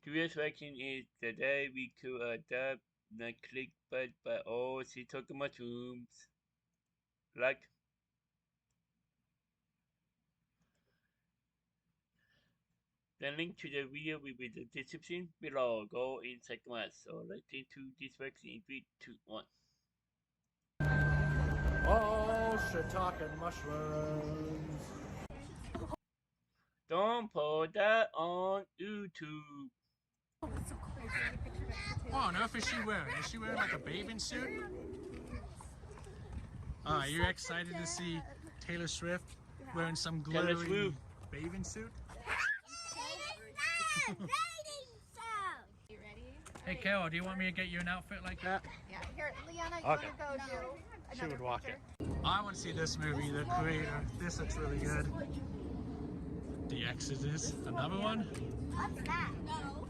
Today's reaction is the day we could adopt the clickbait by all she took mushrooms. Like. The link to the video will be in the description below. Go inside class. So let's into this reaction in 3, 2, 1. Oh, shiitake mushrooms. Don't put that on YouTube. What on earth is she wearing? Is she wearing like a bathing suit? Are you excited to see Taylor Swift wearing some glittery bathing suit? You ready? Hey Carol, do you want me to get you an outfit like that? Yeah, here, Leanna, you Okay. want to go do She would walk it. I want to see this movie, The Creator. This looks really good. The Exodus, another one? What's that? No.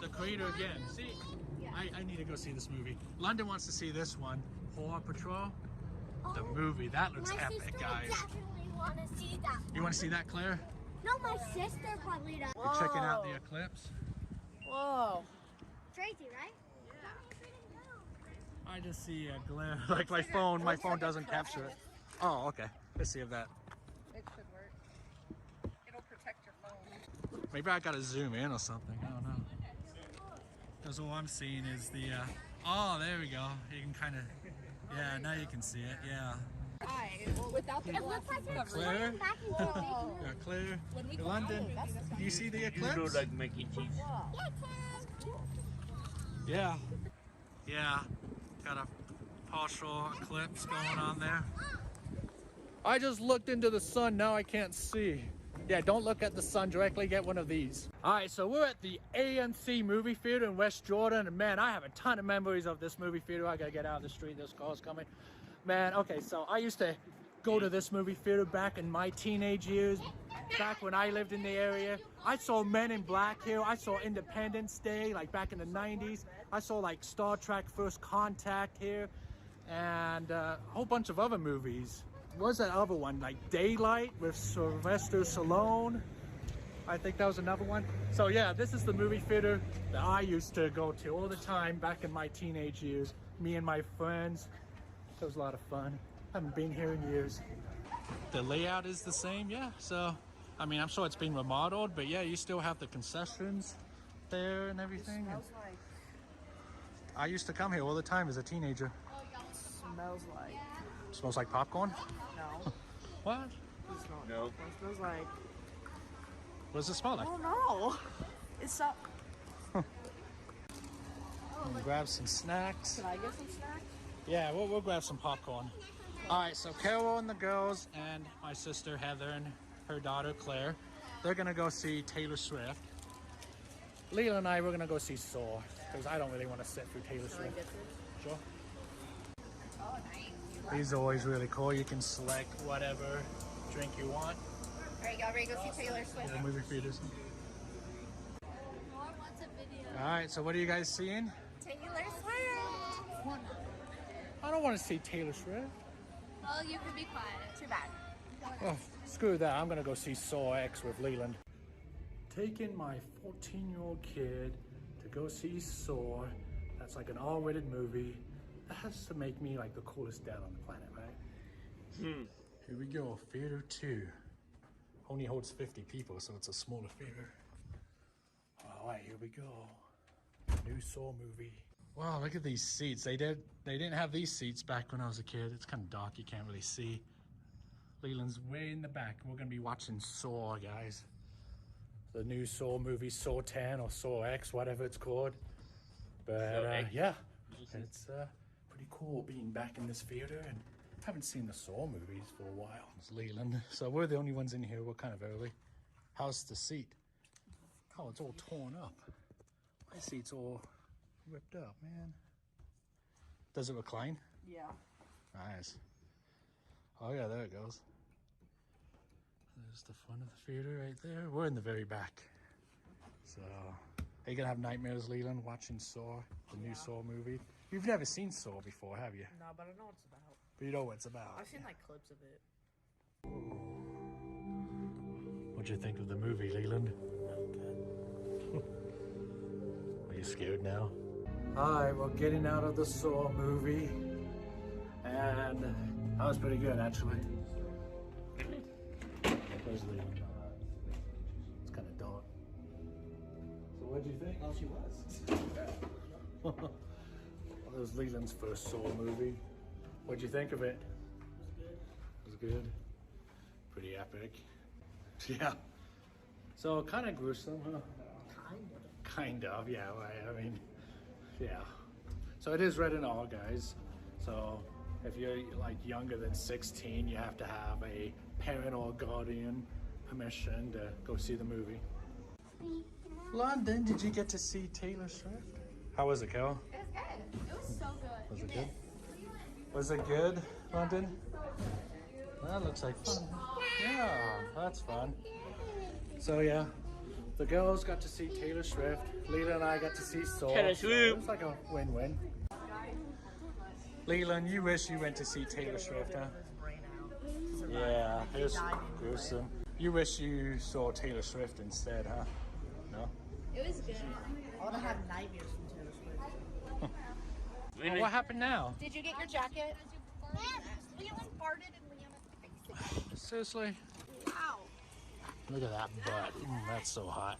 The Creator again. See, I need to go see this movie. London wants to see this one, Paw Patrol. The movie, that looks epic, guys. I definitely want to see that. You want to see that, Claire? No, my sister probably does. You're checking out the eclipse? Whoa. Tracy, right? Yeah. I just see a glare, like my phone doesn't capture it. Oh, okay. Let's see if that. It should work. It'll protect your phone. Maybe I gotta zoom in or something. I don't know. Because all I'm seeing is the. Oh, there we go. You can kind of. Yeah, now you can see it. Yeah. Hi. Well, without the glasses covering. Claire. Back into a big room. Yeah, Claire. When we London. Do you see the You eclipse? look like mac and cheese. Yeah. Yeah. Got a partial eclipse going on there. I just looked into the sun. Now I can't see. Yeah, don't look at the sun directly. Get one of these. All right, so we're at the AMC movie theater in West Jordan. And man, I have a ton of memories of this movie theater. I gotta get out of the street. This car's coming. Man, okay, so I used to go to this movie theater back in my teenage years. Back when I lived in the area. I saw Men in Black here. I saw Independence Day, like back in the 90s. I saw like Star Trek First Contact here. And a whole bunch of other movies. What was that other one? Like Daylight with Sylvester Stallone. I think that was another one. So yeah, this is the movie theater that I used to go to all the time back in my teenage years. Me and my friends. It was a lot of fun. Haven't been here in years. The layout is the same, yeah. So, I mean, I'm sure it's been remodeled, but yeah, you still have the concessions there and everything. It smells like. I used to come here all the time as a teenager. Smells like. Smells like popcorn? No. What? No. It smells like. What does it smell like? Oh no. It's so. Grab some snacks. Can I get some snacks? Yeah, we'll grab some popcorn. All right, so Carol and the girls and my sister Heather and her daughter Claire, they're gonna go see Taylor Swift. Leela and I, we're gonna go see Saw, because I don't really want to sit through Taylor Swift. Sure. Oh, nice. These are always really cool. You can select whatever drink you want. All right, y'all ready to go see Taylor Swift? The movie theaters. More wants a video. All right, so what are you guys seeing? Taylor Swift. I don't want to see Taylor Swift. Well, you can be quiet. Too bad. Oh, screw that. I'm gonna go see Saw X with Leland. Taking my 14-year-old kid to go see Saw. That's like an R-rated movie. That has to make me like the coolest dad on the planet, right? Here we go, Theater 2. Only holds 50 people, so it's a smaller theater. All right, here we go. New Saw movie. Wow, look at these seats. They didn't have these seats back when I was a kid. It's kind of dark, you can't really see. Leland's way in the back. We're gonna be watching Saw, guys. The new Saw movie, Saw 10 or Saw X, whatever it's called. But yeah, it's pretty cool being back in this theater, and haven't seen the Saw movies for a while. It's Leland. So we're the only ones in here. We're kind of early. How's the seat? Oh, it's all torn up. My seat's all ripped up, man. Does it recline? Yeah. Nice. Oh yeah, there it goes. There's the front of the theater right there. We're in the very back. So, are you gonna have nightmares, Leland, watching Saw, the new Saw movie? You've never seen Saw before, have you? No, but I know what it's about. But you know what it's about. I've seen like clips of it. What'd you think of the movie, Leland? Are you scared now? Alright, we're getting out of the Saw movie. And that was pretty good, actually. Where's Leland? It's kind of dark. So what did you think? Oh, she was. Well, that was Leland's first Saw movie. What'd you think of it? It was good. Pretty epic. Yeah. So kind of gruesome, huh? Kind of, yeah, right. I mean, yeah. So it is rated R, guys. So if you're like younger than 16, you have to have a parent or guardian permission to go see the movie. London, did you get to see Taylor Swift? How was it, Kel? It was good. It was so good. Was it good? Was it good, London? That looks like fun. Yeah, that's fun. So yeah, the girls got to see Taylor Swift. Leland and I got to see Saw. Taylor So Swift. it was like a win-win. Leland, you wish you went to see Taylor Swift, huh? Yeah, it was gruesome. You wish you saw Taylor Swift instead, huh? No? It was good. I want to have nightmares from Taylor Swift. Well, what happened now? Did you get your jacket? Leland farted and Leanna fixed it. Seriously? Wow. Look at that butt. That's so hot.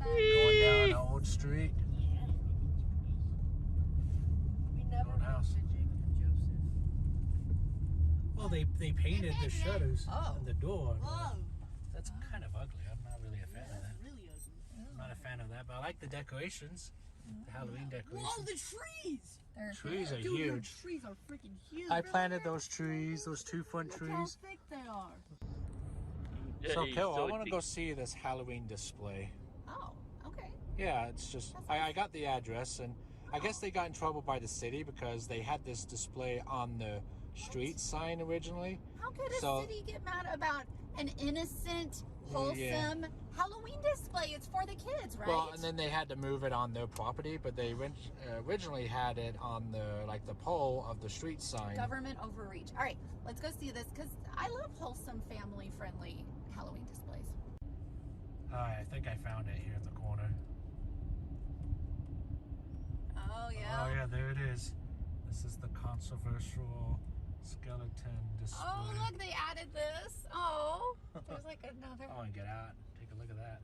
Going down Old Street. We never Old house. visited Jacob and Joseph. Well, they painted the shutters Oh. on the door. Whoa. That's kind of ugly. I'm not really a fan of that. Really ugly. I'm not a fan of that, but I like the decorations. The Halloween decorations. Whoa, the trees! Trees are Dude, your huge. trees are freaking huge. I planted those trees, those 2-foot Look how trees. thick they are. So, It's Kel, I so want to thick. go see this Halloween display. Oh, okay. Yeah, it's just, I got the address, and I guess they got in trouble by the city because they had this display on the street sign originally. How could a So- city get mad about an innocent, wholesome Yeah. Halloween display? It's for the kids, right? Well, and then they had to move it on their property, but they originally had it on the pole of the street sign. Government overreach. All right, let's go see this because I love wholesome, family-friendly Halloween displays. I think I found it here in the corner. Oh yeah. Oh yeah, there it is. This is the controversial skeleton display. Oh look, they added this. Oh, there's like another. Oh, and get out. Take a look at that.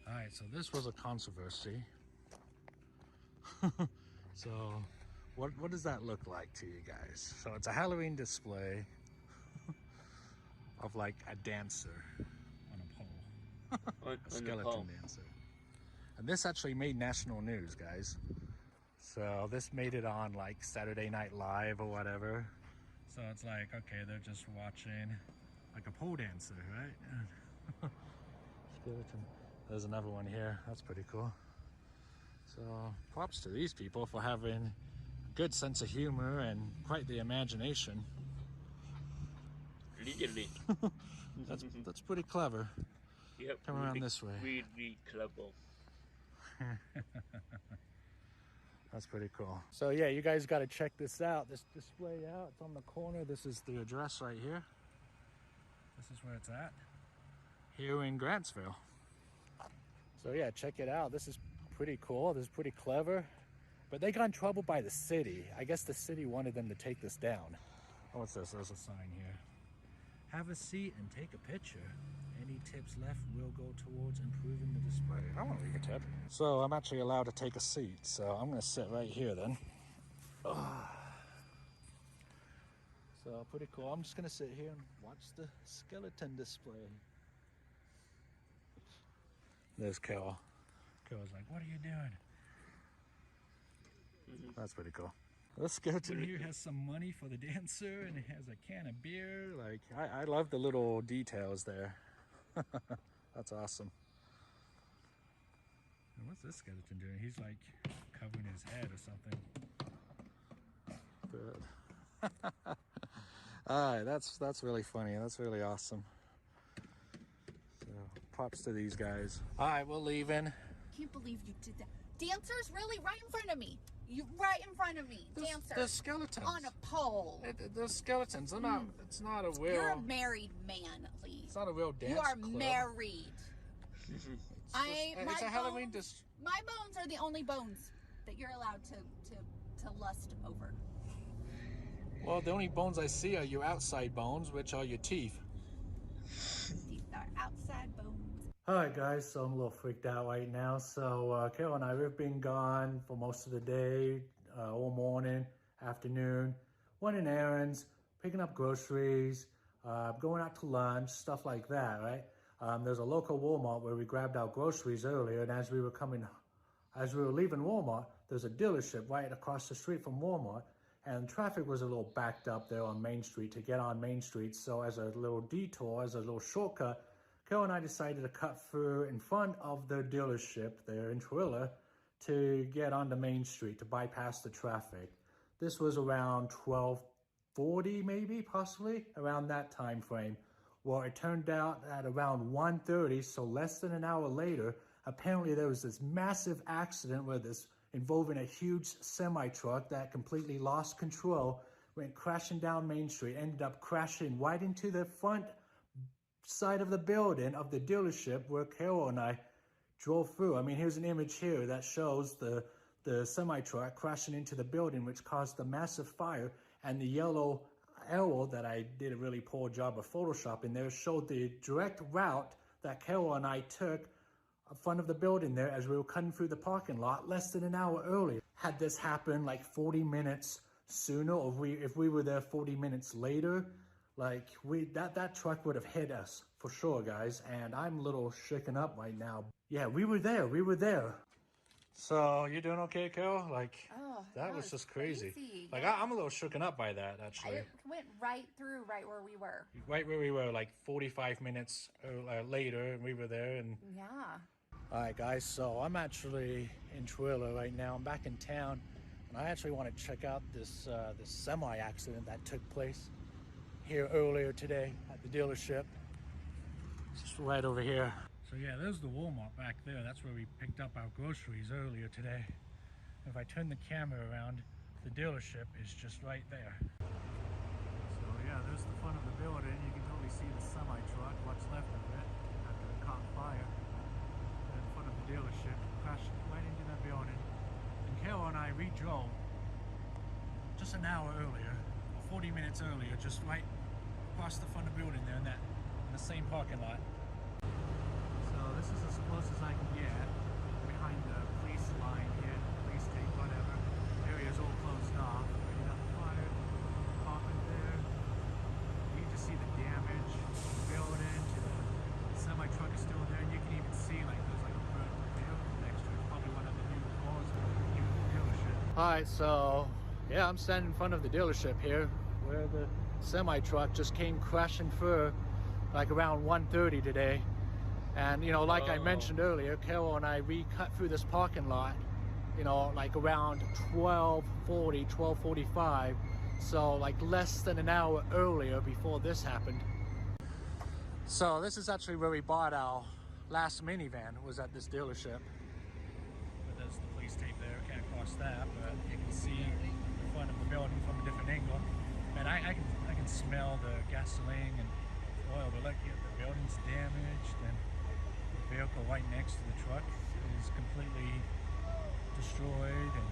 All right, so this was a controversy. So, what does that look like to you guys? So it's a Halloween display of like a dancer on a pole, On a the skeleton pole. dancer. And this actually made national news, guys. So this made it on like Saturday Night Live or whatever. So it's like, okay, they're just watching like a pole dancer, right? Skeleton. There's another one here. That's pretty cool. So props to these people for having a good sense of humor and quite the imagination. Legally. That's pretty clever. Yep. Come around this way. Really clever. That's pretty cool. So yeah, you guys got to check this out. This display out. It's on the corner. This is the address right here. This is where it's at. Here in Grantsville. So yeah, check it out. This is pretty cool. This is pretty clever. But they got in trouble by the city. I guess the city wanted them to take this down. Oh, what's this? There's a sign here. Have a seat and take a picture. Any tips left will go towards improving the display. I want to leave a tip. So I'm actually allowed to take a seat. So I'm going to sit right here then. So pretty cool. I'm just going to sit here and watch the skeleton display. There's Kel. Kel's like, what are you doing? That's pretty cool. This skeleton here has some money for the dancer and it has a can of beer. Like, I love the little details there. That's awesome. And what's this skeleton doing? He's like covering his head or something. Good. Alright, that's really funny. That's really awesome. So, props to these guys. Alright, we're leaving. Can't believe you did that. Dancers, really, right in front of me. You right in front of me, dancer. The skeletons. On a pole. The skeletons. They're not. It's not a real. You're a married man, Lee. It's not a real dance You are club. married. It's a Halloween my bones are the only bones that you're allowed to lust over. Well, the only bones I see are your outside bones, which are your teeth. These are outside bones. Alright guys, so I'm a little freaked out right now. So Carol and I, we've been gone for most of the day, all morning, afternoon, running errands, picking up groceries, going out to lunch, stuff like that, right? There's a local Walmart where we grabbed our groceries earlier, and as we were leaving Walmart, there's a dealership right across the street from Walmart, and traffic was a little backed up there on Main Street to get on Main Street. So as a little detour, as a little shortcut, Carol and I decided to cut through in front of the dealership there in Trilla to get onto Main Street to bypass the traffic. This was around 12:40 maybe, possibly, around that time frame. Well, it turned out at around 1:30, so less than an hour later, apparently there was this massive accident involving a huge semi-truck that completely lost control, went crashing down Main Street, ended up crashing right into the front side of the building of the dealership where Carol and I drove through. I mean, here's an image here that shows the semi-truck crashing into the building, which caused a massive fire, and the yellow arrow that I did a really poor job of photoshopping there showed the direct route that Carol and I took in front of the building there as we were cutting through the parking lot less than an hour earlier. Had this happened like 40 minutes sooner, or if we were there 40 minutes later, like that truck would have hit us for sure, guys. And I'm a little shaken up right now. Yeah, we were there. So you doing okay, Carol? Like, that was just crazy. Like, I'm a little shooken up by that, actually. It went right through right where we were. Right where we were, like 45 minutes later, and we were there. And yeah. All right, guys, so I'm actually in Trilla right now. I'm back in town, and I actually want to check out this semi-accident that took place here earlier today at the dealership. Just right over here. So yeah, there's the Walmart back there. That's where we picked up our groceries earlier today. If I turn the camera around, the dealership is just right there. So yeah, there's the front of the building. You can totally see the semi-truck, what's left of it, after it caught fire. In front of the dealership, crashed right into that building. And Carol and I re-drove just an hour earlier, 40 minutes earlier, just right across the front of the building there in the same parking lot. So this is as close as I can get behind the police line here, police tape, whatever. The area's all closed off. You got the fire popping there. You can just see the damage to the building, to the semi-truck is still there, and you can even see like there's like a burnt vehicle next to it. Probably one of the new cars of the dealership. Alright, so yeah, I'm standing in front of the dealership here where the semi-truck just came crashing through like around 1:30 today. And you know, like I mentioned earlier, Carol and I cut through this parking lot, you know, like around 12:40, 12:45, so like less than an hour earlier before this happened. So this is actually where we bought our last minivan, was at this dealership. But there's the police tape there, can't cross that, but you can see the front of the building from a different angle. And I can smell the gasoline and oil, but look, the building's damaged, and the vehicle right next to the truck is completely destroyed. And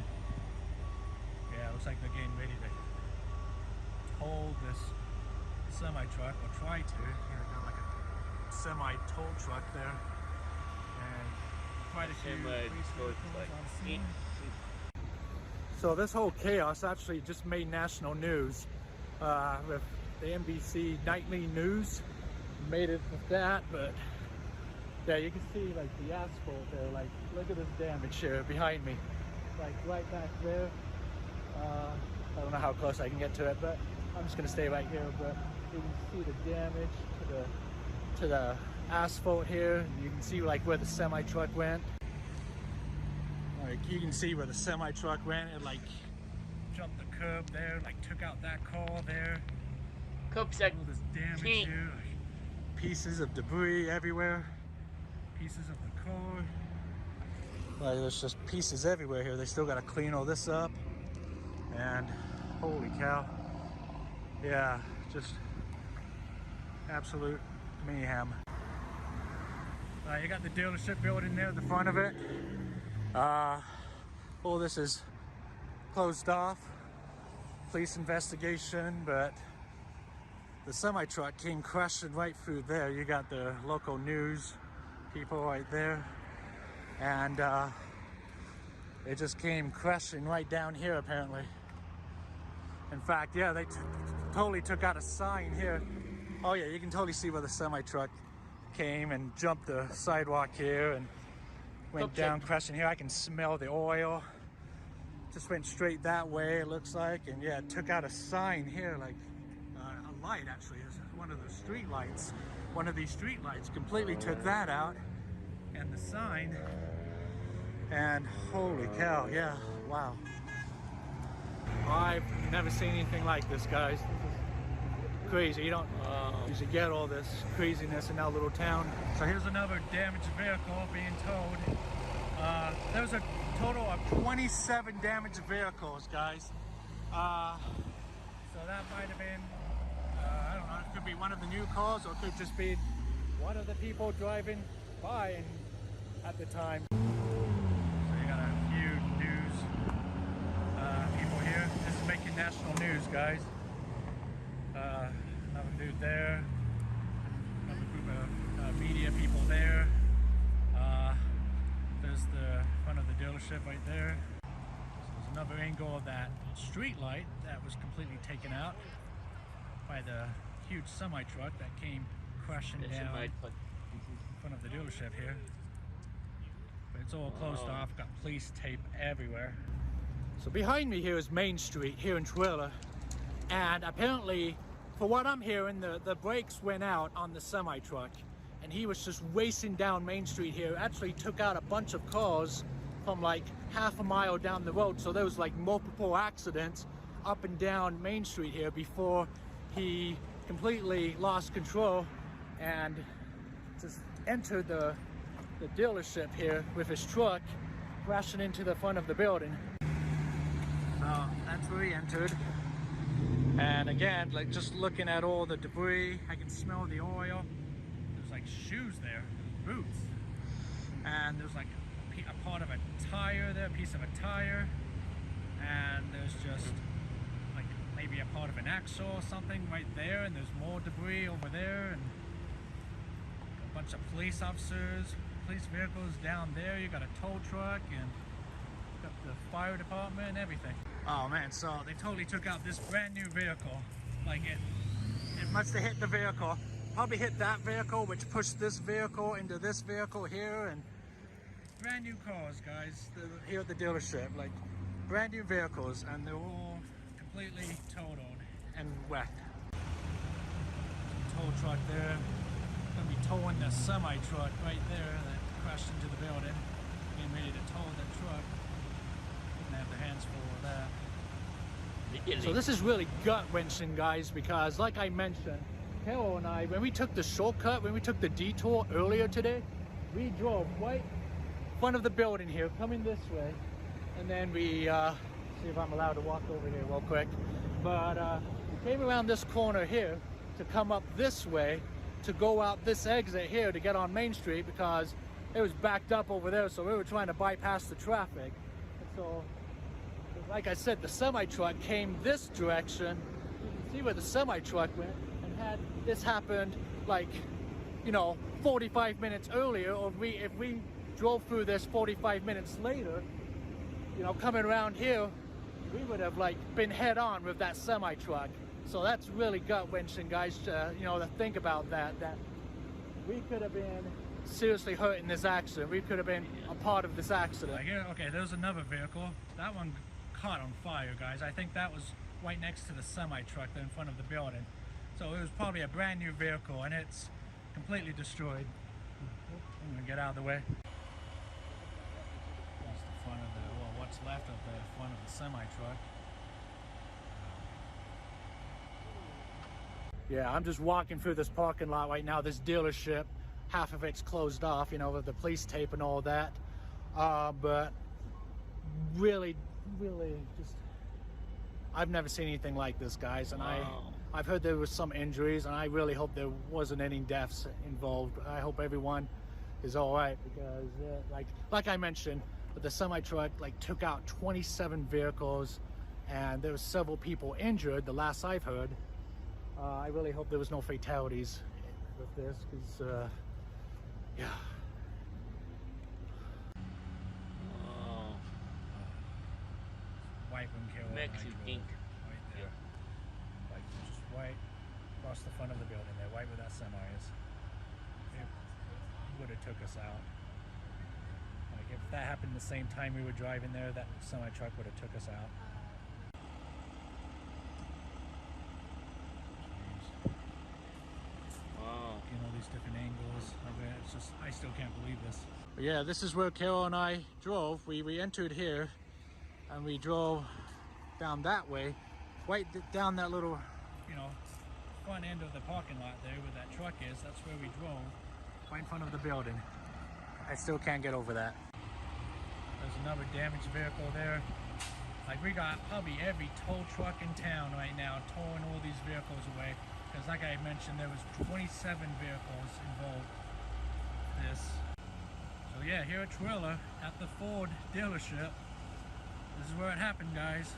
yeah, it looks like they're getting ready to tow this semi-truck, or try to. Here they got like a semi-tow truck there, and quite a few police vehicles on scene. So this whole chaos actually just made national news with the NBC nightly news. Made it with that, but yeah, you can see like the asphalt there. Like, look at this damage here behind me, like right back there. I don't know how close I can get to it, but I'm just gonna stay right here. But you can see the damage to the asphalt here. You can see like where the semi-truck went. Like, you can see where the semi-truck went. It like jumped the curb there, like took out that car there. All this damage here, like pieces of debris everywhere, pieces of the car. Like there's just pieces everywhere here. They still got to clean all this up. And holy cow. Yeah, just absolute mayhem. You got the dealership building there at the front of it. All this is closed off. Police investigation, but the semi-truck came crashing right through there. You got the local news people right there. And it just came crashing right down here apparently. In fact, yeah, they totally took out a sign here. Oh yeah, you can totally see where the semi-truck came and jumped the sidewalk here and went down crashing here. I can smell the oil. Just went straight that way, it looks like. And yeah, it took out a sign here, like a light actually. It's one of the street lights. One of these street lights completely took that out. And the sign. And holy cow, yeah, wow. I've never seen anything like this, guys. This is crazy. You don't usually get all this craziness in our little town. So here's another damaged vehicle being towed. There's a total of 27 damaged vehicles, guys. So that might have been, I don't know, it could be one of the new cars or it could just be one of the people driving by and at the time. So you got a few news people here. This is making national news, guys. Another dude there. Another group of media people there. There's the front of the dealership right there. So there's another angle of that street light that was completely taken out by the huge semi-truck that came crashing down in front of the dealership here. But it's all closed off, got police tape everywhere. So behind me here is Main Street here in Trailer, and apparently, for what I'm hearing, the brakes went out on the semi-truck and he was just racing down Main Street here. Actually took out a bunch of cars from like half a mile down the road, so there was like multiple accidents up and down Main Street here before he completely lost control and just entered the dealership here with his truck, crashing into the front of the building. So that's where he entered. And again, like just looking at all the debris, I can smell the oil. There's like shoes there, boots. And there's like a part of a tire there, a piece of a tire. And there's just like maybe a part of an axle or something right there. And there's more debris over there. And a bunch of police officers, police vehicles down there. You got a tow truck and got the fire department and everything. Oh man, so they totally took out this brand new vehicle. Like it must have hit the vehicle. Probably hit that vehicle, which pushed this vehicle into this vehicle here. And brand new cars, guys, here at the dealership. Like brand new vehicles, and they're all completely totaled and wrecked. Tow truck there. Gonna be towing the semi-truck right there that crashed into the building. Getting ready to tow that truck. Gonna have their hands full of that. So this is really gut-wrenching, guys, because like I mentioned, Carol and I, when we took the shortcut, when we took the detour earlier today, we drove right in front of the building here, coming this way, and then we, see if I'm allowed to walk over here real quick, but we came around this corner here to come up this way to go out this exit here to get on Main Street because it was backed up over there, so we were trying to bypass the traffic. And so, like I said, the semi-truck came this direction. You can see where the semi-truck went, and had this happened like, you know, 45 minutes earlier, or if we drove through this 45 minutes later, you know, coming around here, we would have like been head on with that semi-truck. So that's really gut-wrenching, guys, you know, to think about that we could have been seriously hurt in this accident. We could have been a part of this accident. Here, okay, there's another vehicle. That one caught on fire, guys. I think that was right next to the semi-truck there in front of the building. So it was probably a brand new vehicle, and it's completely destroyed. I'm gonna get out of the way. That's the front of the, well, what's left of the front of the semi-truck. Yeah, I'm just walking through this parking lot right now, this dealership. Half of it's closed off, you know, with the police tape and all that. But really just, I've never seen anything like this, guys, and Wow. I've heard there was some injuries, and I really hope there wasn't any deaths involved. I hope everyone is all right, because like I mentioned, the semi truck like took out 27 vehicles, and there was several people injured the last I've heard. I really hope there was no fatalities with this, because yeah. Oh, White when Carol and I makes you drove think. right there. Like just white across the front of the building there, right where that semi is. It would have took us out. Like if that happened the same time we were driving there, that semi truck would have took us out. Wow. You know, these different angles. It's just, I still can't believe this. But yeah, this is where Carol and I drove. We entered here and we drove down that way, right down that little, you know, front end of the parking lot there where that truck is. That's where we drove, right in front of the building. I still can't get over that. There's another damaged vehicle there. Like we got probably every tow truck in town right now towing all these vehicles away. Because like I mentioned, there was 27 vehicles involved in this. So yeah, here at Trailer at the Ford dealership. This is where it happened, guys.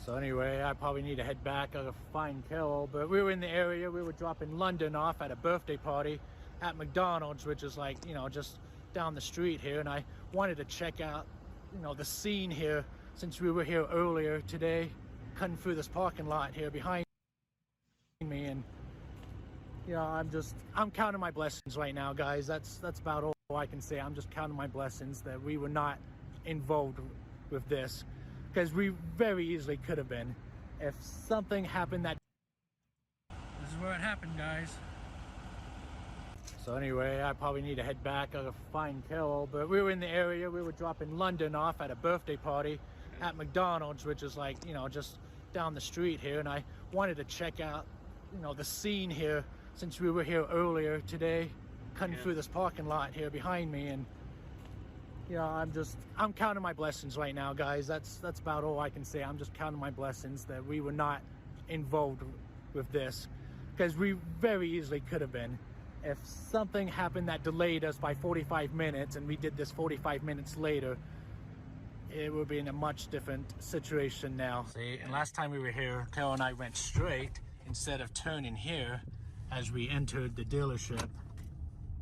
So anyway, I probably need to head back. I gotta find Carol, but we were in the area. We were dropping London off at a birthday party at McDonald's, which is like, you know, just down the street here. And I wanted to check out, you know, the scene here since we were here earlier today, cutting through this parking lot here behind me. And you know, I'm counting my blessings right now, guys. That's about all I can say. I'm just counting my blessings that we were not involved with this, because we very easily could have been if something happened. That this is where it happened, guys. So anyway, I probably need to head back. I gotta find Carol, but we were in the area. We were dropping London off at a birthday party at McDonald's, which is like, you know, just down the street here. And I wanted to check out, you know, the scene here since we were here earlier today, cutting through this parking lot here behind me. And you know, I'm counting my blessings right now, guys. That's about all I can say. I'm just counting my blessings that we were not involved with this, because we very easily could have been if something happened that delayed us by 45 minutes and we did this 45 minutes later. It would be in a much different situation now. See, and last time we were here, Carol and I went straight instead of turning here as we entered the dealership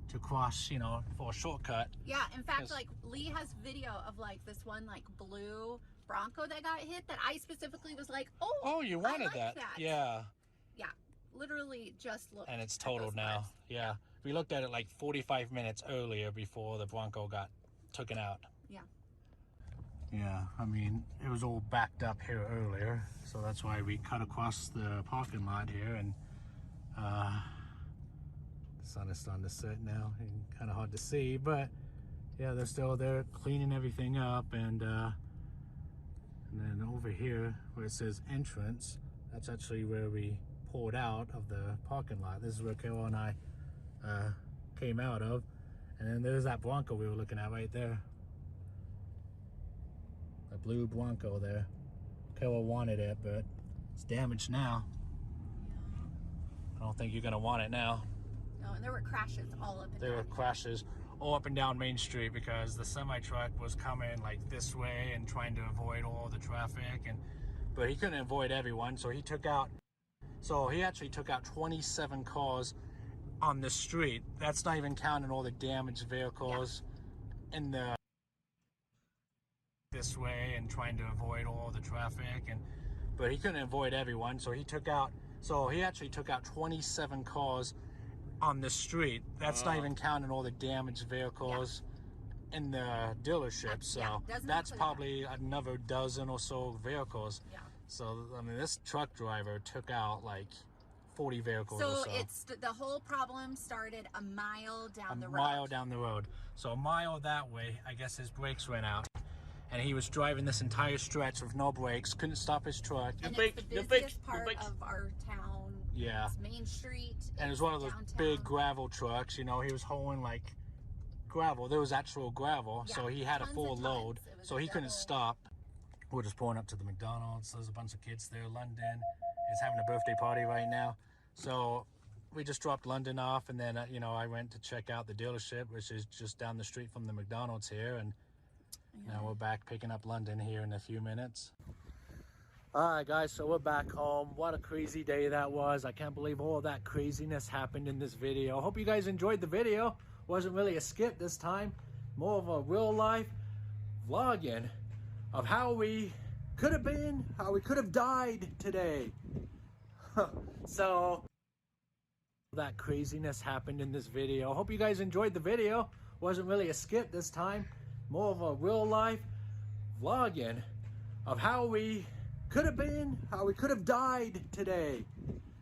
to cross, you know, for a shortcut. Yeah, in fact, like Lee has video of like this one like blue Bronco that got hit that I specifically was like, oh, you I wanted like that. that. Yeah. Yeah, literally just look. And it's totaled now. parts. Yeah. We looked at it like 45 minutes earlier before the Bronco got taken out. Yeah. Yeah, I mean, it was all backed up here earlier, so that's why we cut across the parking lot here. And the sun is starting to set now, and kind of hard to see, but yeah, they're still there cleaning everything up. And then over here where it says entrance, that's actually where we pulled out of the parking lot. This is where Carol and I came out of. And then there's that Bronco we were looking at right there. A blue Bronco there. Carol wanted it, but it's damaged now. I don't think you're gonna want it now. No, and there were crashes all up and There were down. crashes all up and down Main Street because the semi truck was coming like this way and trying to avoid all the traffic, but he couldn't avoid everyone, so he actually took out 27 cars on the street. That's not even counting all the damaged vehicles in the this way and trying to avoid all the traffic, but he couldn't avoid everyone, so he actually took out 27 cars on the street. That's not even counting all the damaged vehicles in the dealership. So that's probably another dozen or so vehicles. Yeah. So I mean, this truck driver took out like 40 vehicles or so. It's the whole problem started a mile down the road. A mile down the road. So a mile that way, I guess his brakes went out. And he was driving this entire stretch with no brakes, couldn't stop his truck. And it's the busiest part of our town. Yeah. It's Main Street. And it was one of those downtown. big gravel trucks, you know, he was hauling like gravel. There was actual gravel, Yeah, so he had a tons full of load, tons. It was so a he couldn't double. stop. We're just pulling up to the McDonald's. There's a bunch of kids there. London is having a birthday party right now. So we just dropped London off, and then, you know, I went to check out the dealership, which is just down the street from the McDonald's here. And now we're back picking up London here in a few minutes. All right, guys, so we're back home. What a crazy day that was. I can't believe all that craziness happened in this video. Hope you guys enjoyed the video. Wasn't really a skit this time. More of a real life vlogging of how we could have been, how we could have died today. So that craziness happened in this video. Hope you guys enjoyed the video. Wasn't really a skit this time. More of a real life vlogging of how we could have been, how we could have died today.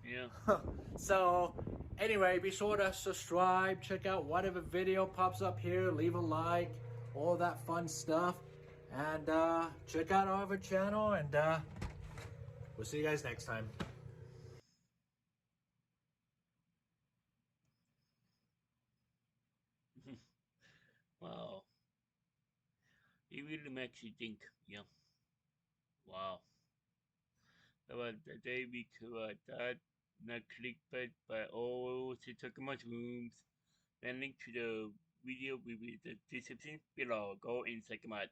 Yeah. So anyway, be sure to subscribe, check out whatever video pops up here, leave a like, all that fun stuff. And check out our other channel, and we'll see you guys next time. Wow. It really makes you think, yeah. Wow. That was the day we covered that. Not clickbait, but all the talking rooms. Then link to the video will be the description below. Go and check them out.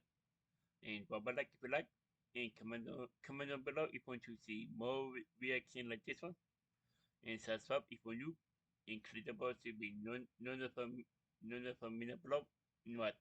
And like if you like, and comment down below if you want to see more reaction like this one. And subscribe if you new. And click the bell to be notified below. And what?